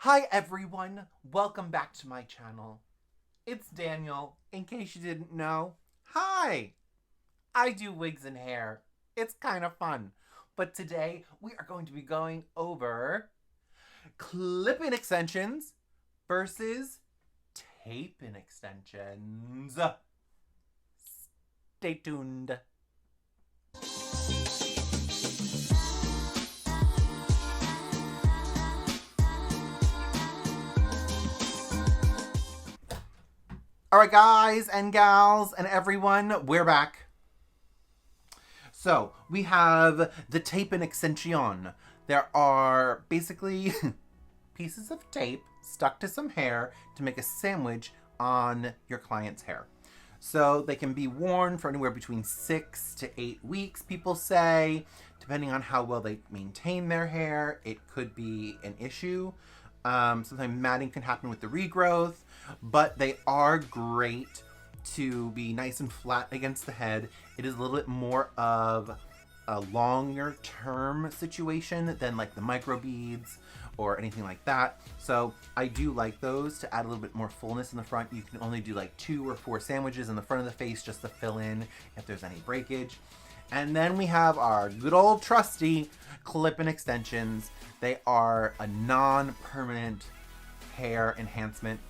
Hi everyone, welcome back to my channel. It's Daniel, in case you didn't know. Hi! I do wigs and hair. It's kind of fun. But today we are going to be going over clip-in extensions versus tape-in extensions. Stay tuned. Alright guys and gals and everyone, we're back. So, we have the tape-in extension. There are basically pieces of tape stuck to some hair to make a sandwich on your client's hair. So they can be worn for anywhere between 6 to 8 weeks, people say. Depending on how well they maintain their hair, it could be an issue. Sometimes matting can happen with the regrowth, but they are great to be nice and flat against the head. It is a little bit more of a longer term situation than like the micro beads or anything like that. So I do like those to add a little bit more fullness in the front. You can only do like 2 or 4 sandwiches in the front of the face just to fill in if there's any breakage. And then we have our good old trusty clip-in extensions. They are a non-permanent hair enhancement.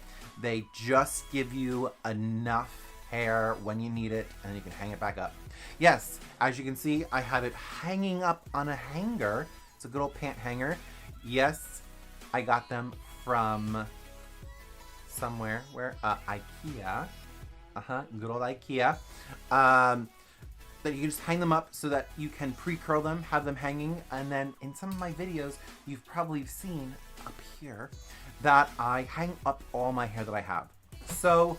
They just give you enough hair when you need it, and you can hang it back up. Yes, as you can see, I have it hanging up on a hanger. It's a good old pant hanger. Yes, I got them from somewhere. Where? IKEA. Good old IKEA. That you can just hang them up so that you can pre-curl them, have them hanging, and then in some of my videos, you've probably seen up here that I hang up all my hair that I have. So,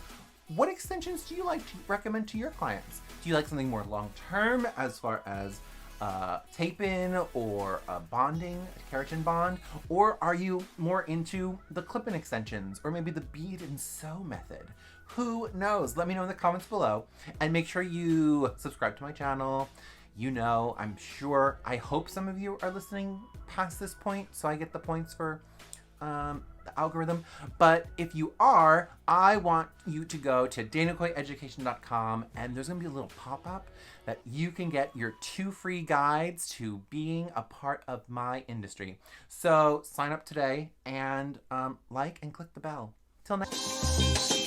what extensions do you like to recommend to your clients? Do you like something more long-term as far as tape-in or bonding, keratin bond? Or are you more into the clip-in extensions or maybe the bead and sew method? Who knows? Let me know in the comments below, and make sure you subscribe to my channel. You know, I'm sure, I hope some of you are listening past this point so I get the points for the algorithm. But if you are, I want you to go to danakoyeeducation.com, and there's gonna be a little pop-up that you can get your 2 free guides to being a part of my industry. So sign up today and like and click the bell. Till next.